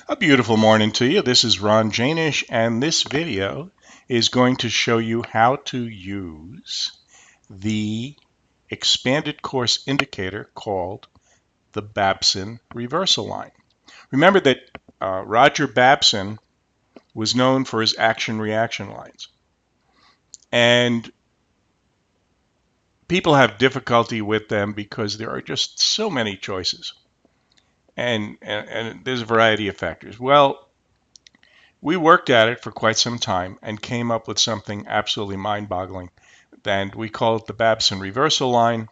A beautiful morning to you. This is Ron Janish, and this video is going to show you how to use the expanded course indicator called the Babson reversal line. Remember that Roger Babson was known for his action-reaction lines, and people have difficulty with them because there are just so many choices, and there's a variety of factors. Well, we worked at it for quite some time and came up with something absolutely mind-boggling. And we call it the Babson reversal line.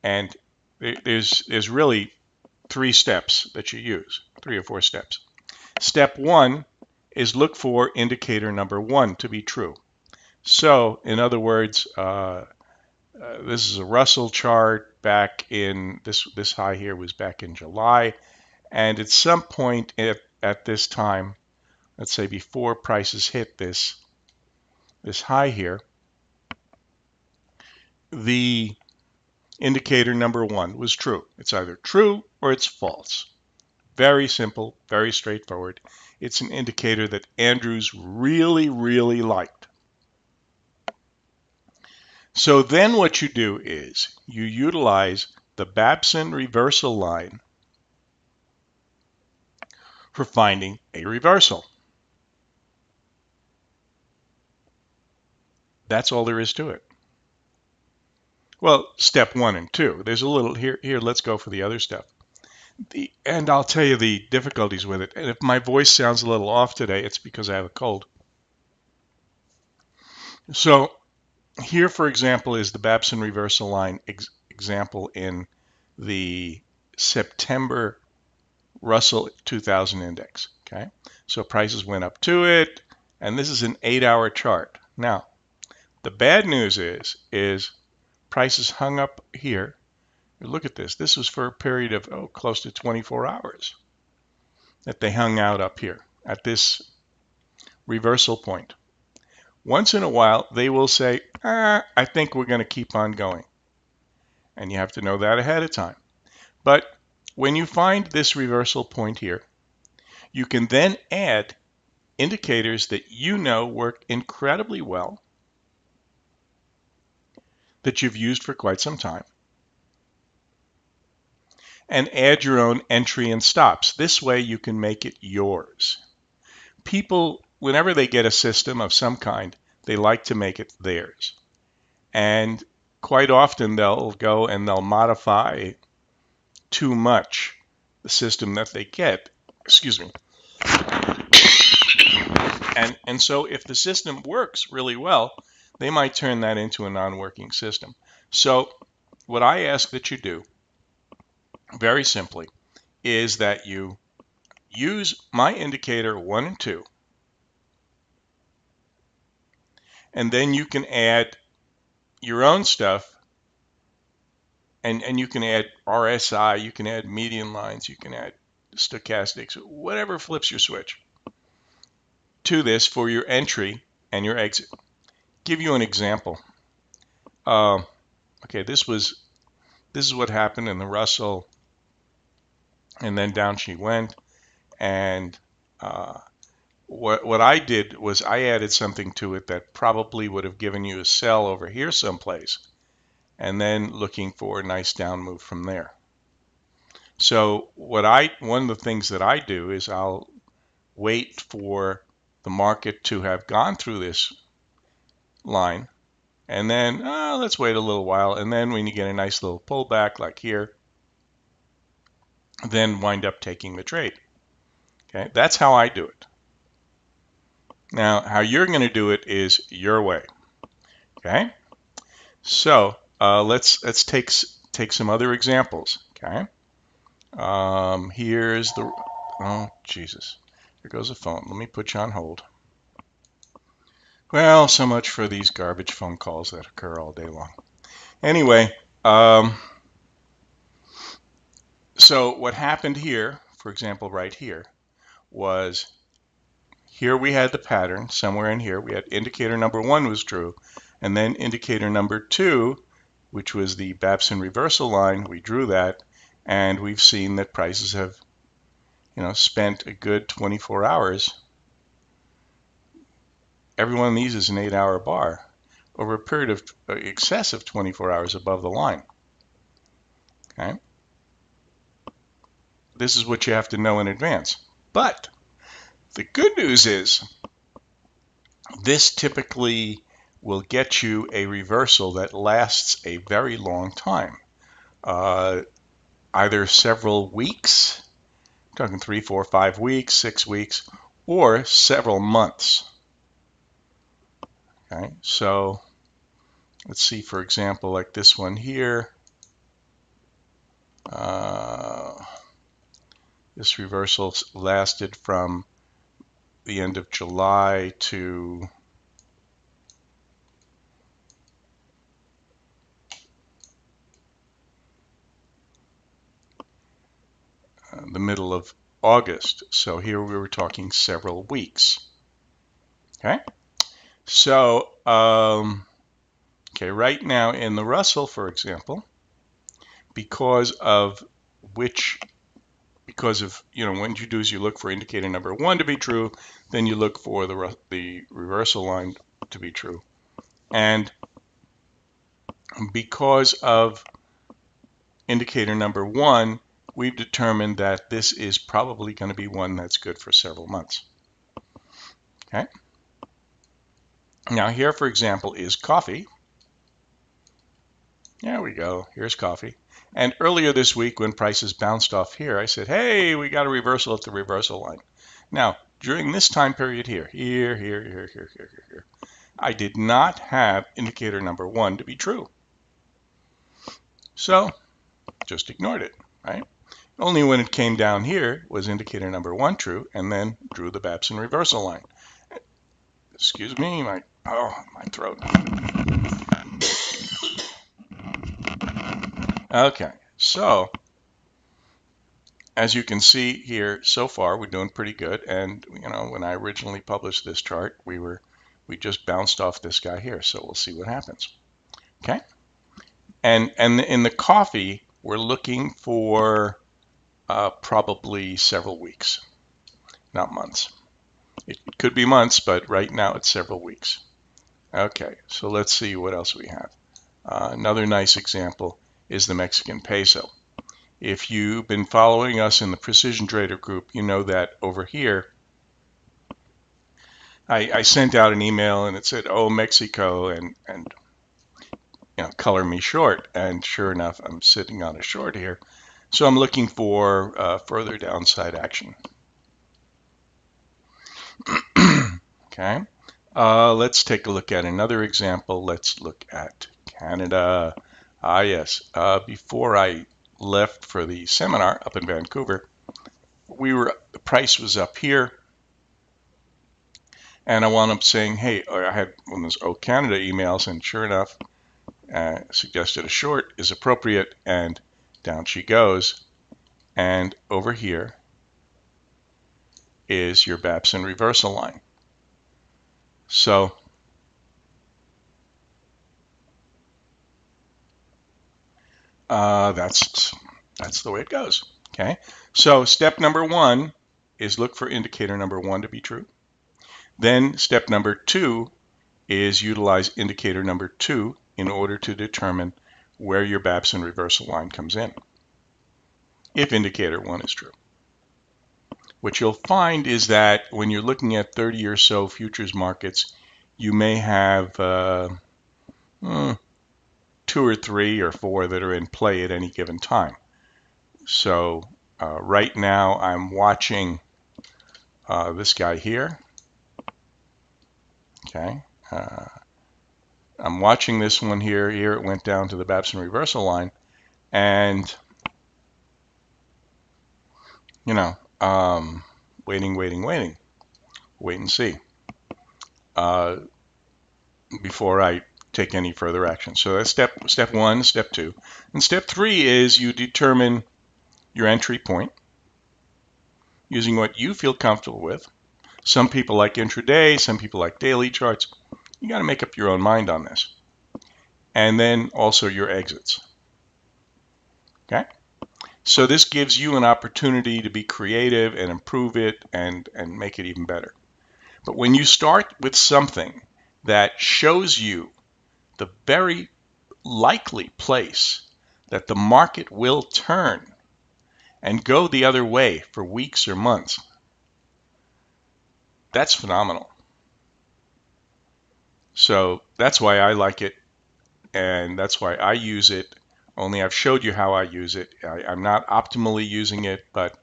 And there's really three steps that you use, 3 or 4 steps. Step one is look for indicator number 1 to be true. So, in other words, this is a Russell chart back in this high here was back in July, and at some point at this time, let's say before prices hit this high here, the indicator number 1 was true. It's either true or it's false. Very simple, very straightforward. It's an indicator that Andrews really, really liked. So then what you do is you utilize the Babson reversal line for finding a reversal. That's all there is to it. Well, step 1 and 2. There's a little here. Let's go for the other step. And I'll tell you the difficulties with it. And if my voice sounds a little off today, it's because I have a cold. So here, for example, is the Babson reversal line example in the September Russell 2000 index. Okay, so prices went up to it, and this is an 8-hour chart. Now, the bad news is prices hung up here. Look at this. This was for a period of close to 24 hours that they hung out up here at this reversal point. Once in a while, they will say, I think we're going to keep on going. And you have to know that ahead of time. But when you find this reversal point here, you can then add indicators that you know work incredibly well, that you've used for quite some time, and add your own entry and stops. This way you can make it yours. People, whenever they get a system of some kind, they like to make it theirs. And quite often they'll go and they'll modify too much the system that they get. Excuse me. And so if the system works really well, they might turn that into a non-working system. So what I ask that you do, very simply, is that you use my indicator 1 and 2, and then you can add your own stuff, and you can add RSI, you can add median lines, you can add stochastics, whatever flips your switch to this for your entry and your exit. Give you an example. Okay, this is what happened in the Russell, and then down she went, and what I did was I added something to it that probably would have given you a sell over here someplace, and then looking for a nice down move from there. So one of the things that I do is I'll wait for the market to have gone through this line, and then let's wait a little while, and then when you get a nice little pullback like here, then wind up taking the trade. Okay, that's how I do it. Now, how you're going to do it is your way. Okay, so let's take some other examples. Okay, here's the Jesus, here goes the phone. Let me put you on hold. Well, so much for these garbage phone calls that occur all day long. Anyway, so what happened here, for example, right here, was here we had the pattern somewhere in here. We had indicator number 1 was true, and then indicator number 2, which was the Babson reversal line, we drew that, and we've seen that prices have spent a good 24 hours. Every one of these is an 8-hour bar over a period of excess of 24 hours above the line. Okay? This is what you have to know in advance. But the good news is this typically will get you a reversal that lasts a very long time, either several weeks, talking 3, 4, 5 weeks, 6 weeks, or several months. Okay, so let's see, for example, like this one here. This reversal lasted from the end of July to the middle of August. So here we were talking several weeks. Okay, so okay, right now in the Russell, for example, because of when you do is you look for indicator number 1 to be true, then you look for the reversal line to be true, and because of indicator number 1, we've determined that this is probably going to be one that's good for several months. Okay. Now here, for example, is coffee. There we go. Here's coffee. And earlier this week, when prices bounced off here, I said, hey, we got a reversal at the reversal line. Now, during this time period here, I did not have indicator number 1 to be true. So, just ignored it, right? Only when it came down here was indicator number 1 true, and then drew the Babson reversal line. Excuse me, my throat. Okay, so as you can see here, so far we're doing pretty good. And when I originally published this chart, we just bounced off this guy here. So we'll see what happens. Okay, and in the coffee, we're looking for probably several weeks, not months. It could be months, but right now it's several weeks. Okay, so let's see what else we have. Another nice example is the Mexican peso. If you've been following us in the Precision Trader group, you know that over here, I sent out an email and it said, oh, Mexico, and color me short. And sure enough, I'm sitting on a short here. So I'm looking for further downside action. Okay, let's take a look at another example. Let's look at Canada. Yes, before I left for the seminar up in Vancouver, the price was up here, and I wound up saying, hey, I had one of those Canada emails, and sure enough, suggested a short is appropriate, and down she goes. And over here is your Babson reversal line. So that's the way it goes. Okay, so step number 1 is look for indicator number 1 to be true. Then step number 2 is utilize indicator number 2 in order to determine where your Babson reversal line comes in, if indicator 1 is true. What you'll find is that when you're looking at 30 or so futures markets, you may have 2 or 3 or 4 that are in play at any given time. So right now I'm watching this guy here. Okay, I'm watching this one here. Here it went down to the Babson reversal line, and waiting, wait and see before I take any further action. So that's step 1, step 2, and step 3 is you determine your entry point using what you feel comfortable with. Some people like intraday, some people like daily charts. You got to make up your own mind on this. And then also your exits. Okay? So this gives you an opportunity to be creative and improve it and make it even better. But when you start with something that shows you the very likely place that the market will turn and go the other way for weeks or months, that's phenomenal. So that's why I like it, and that's why I use it. Only I've showed you how I use it. I'm not optimally using it, but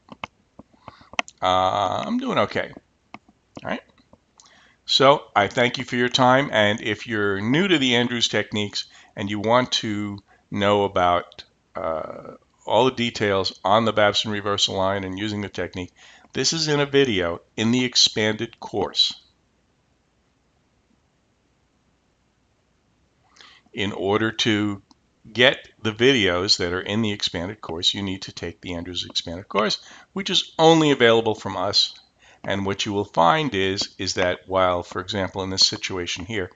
I'm doing okay. All right. So I thank you for your time, and if you're new to the Andrews techniques and you want to know about all the details on the Babson reversal line and using the technique, this is in a video in the expanded course. In order to get the videos that are in the expanded course, you need to take the Andrews expanded course, which is only available from us. And what you will find is that while, for example, in this situation here,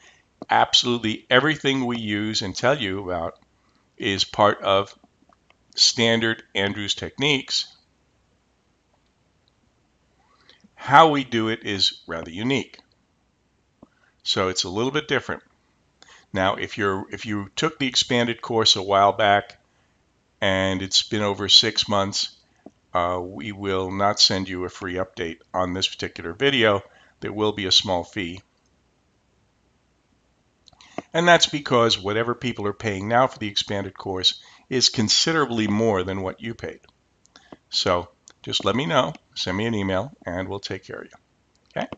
absolutely everything we use and tell you about is part of standard Andrews techniques, how we do it is rather unique. So it's a little bit different. Now, if you took the expanded course a while back and it's been over 6 months, we will not send you a free update on this particular video. There will be a small fee. And that's because whatever people are paying now for the expanded course is considerably more than what you paid. So just let me know, send me an email, and we'll take care of you. Okay?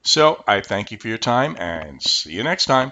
So I thank you for your time and see you next time.